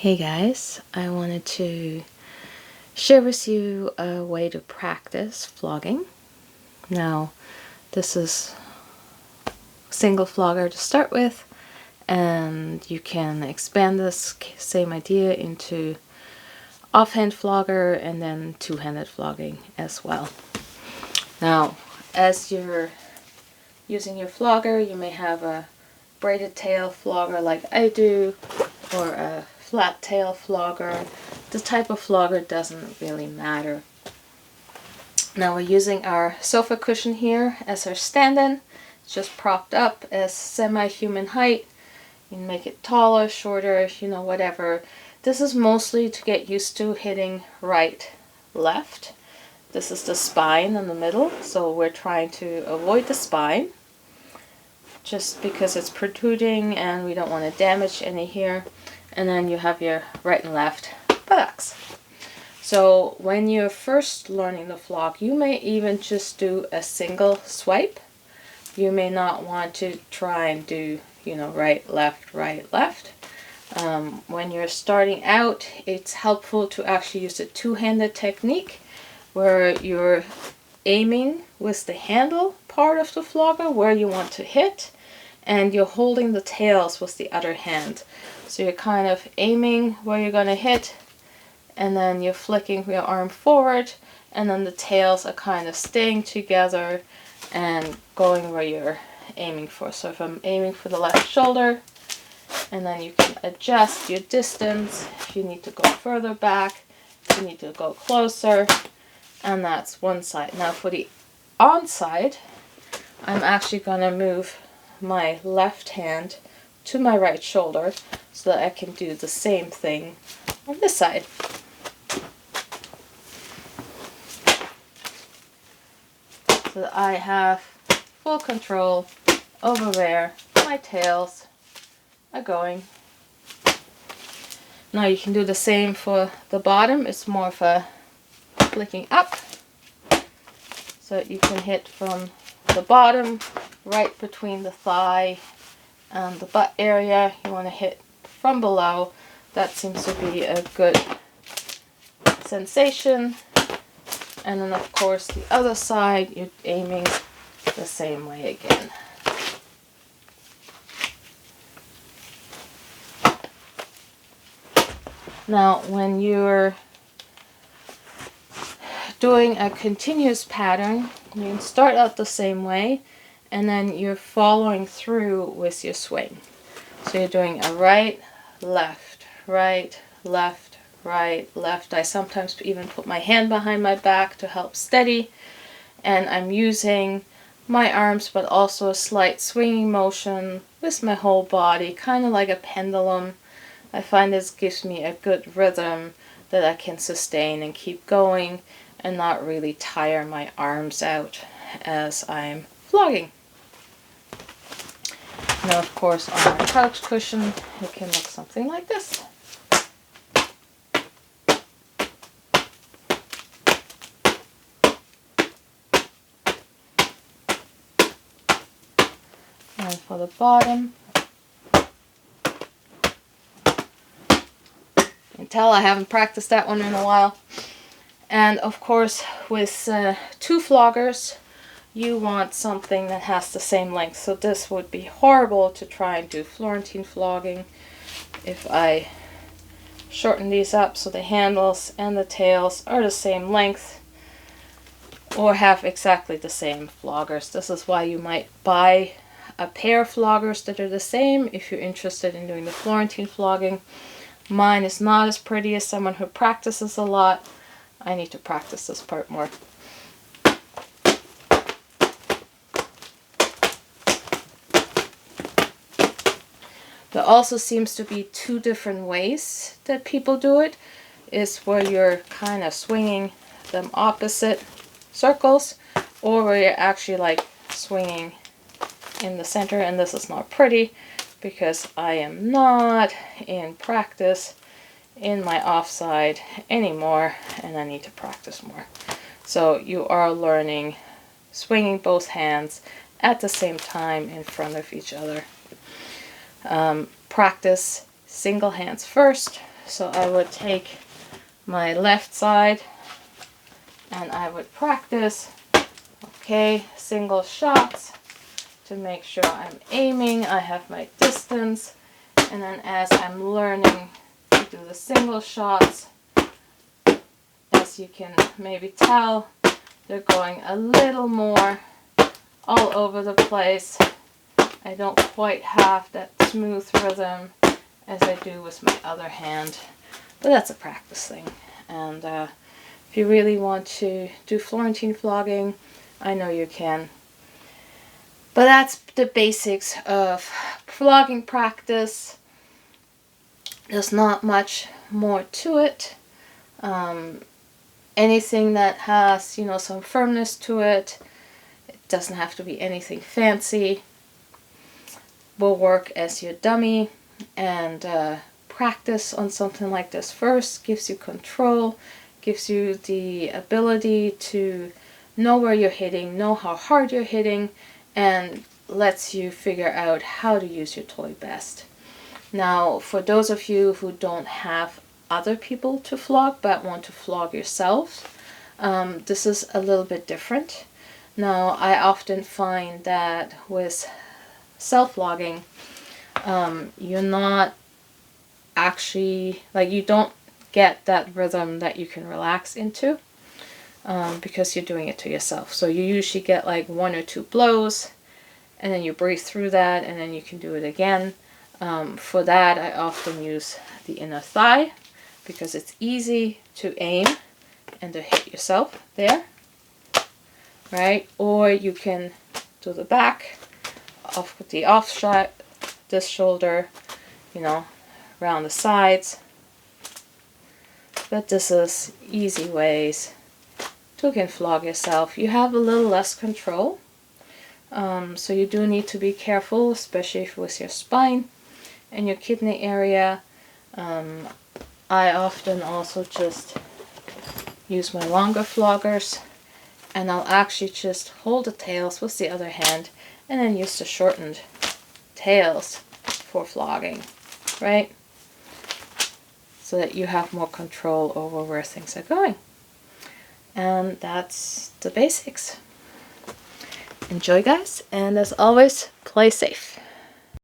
Hey guys, I wanted to share with you a way to practice flogging. Now, this is a single flogger to start with, and you can expand this same idea into offhand flogger and then two-handed flogging as well. Now, as you're using your flogger, you may have a braided tail flogger like I do, or a flat tail flogger. The type of flogger doesn't really matter. Now we're using our sofa cushion here as our stand-in. It's just propped up as semi-human height. You can make it taller, shorter, whatever. This is mostly to get used to hitting right, left. This is the spine in the middle, so we're trying to avoid the spine just because it's protruding and we don't want to damage any here. And then you have your right and left buttocks. So when you're first learning the flog, you may even just do a single swipe. You may not want to try and do, right, left, right, left. When you're starting out, it's helpful to actually use a two-handed technique where you're aiming with the handle part of the flogger where you want to hit, and you're holding the tails with the other hand. So you're kind of aiming where you're going to hit, and then you're flicking your arm forward, and then the tails are kind of staying together and going where you're aiming for. So if I'm aiming for the left shoulder, and then you can adjust your distance. If you need to go further back, if you need to go closer, and that's one side. Now for the on side, I'm actually going to move my left hand to my right shoulder so that I can do the same thing on this side. So that I have full control over where my tails are going. Now you can do the same for the bottom. It's more of a flicking up. So you can hit from the bottom, right between the thigh and the butt area. You want to hit from below. That seems to be a good sensation. And then of course the other side, you're aiming the same way again. Now when you're doing a continuous pattern, you can start out the same way, and then you're following through with your swing. So you're doing a right, left, right, left, right, left. I sometimes even put my hand behind my back to help steady, and I'm using my arms but also a slight swinging motion with my whole body, kind of like a pendulum. I find this gives me a good rhythm that I can sustain and keep going and not really tire my arms out as I'm flogging. Now of course on our couch cushion it can look something like this. And for the bottom, you can tell I haven't practiced that one in a while. And of course with two floggers you want something that has the same length. So this would be horrible to try and do Florentine flogging if I shorten these up so the handles and the tails are the same length or have exactly the same floggers. This is why you might buy a pair of floggers that are the same if you're interested in doing the Florentine flogging. Mine is not as pretty as someone who practices a lot. I need to practice this part more. There also seems to be two different ways that people do it. Is where you're kind of swinging them opposite circles, or where you're actually like swinging in the center, and this is not pretty because I am not in practice in my offside anymore and I need to practice more. So you are learning swinging both hands at the same time in front of each other. Practice single hands first, So I would take my left side and I would practice, okay, single shots to make sure I'm aiming, I have my distance, and then as I'm learning to do the single shots, as you can maybe tell, they're going a little more all over the place. I don't quite have that smooth rhythm as I do with my other hand, but that's a practice thing. And if you really want to do Florentine flogging, I know you can. But that's the basics of flogging practice. There's not much more to it. Anything that has, you know, some firmness to it, it doesn't have to be anything fancy, will work as your dummy. And practice on something like this first gives you control, gives you the ability to know where you're hitting, know how hard you're hitting, and lets you figure out how to use your toy best. Now, for those of you who don't have other people to flog but want to flog yourself, this is a little bit different. Now, I often find that with self-flogging, you're not actually, like, you don't get that rhythm that you can relax into because you're doing it to yourself. So you usually get like 1 or 2 blows, and then you breathe through that, and then you can do it again. For that, I often use the inner thigh because it's easy to aim and to hit yourself there, right? Or you can do the back of the offshot, this shoulder, you know, around the sides. But this is easy ways to can flog yourself. You have a little less control, so you do need to be careful, especially with your spine and your kidney area. I often also just use my longer floggers, and I'll actually just hold the tails with the other hand and then use the shortened tails for flogging, right? So that you have more control over where things are going. And that's the basics. Enjoy, guys, and as always, play safe.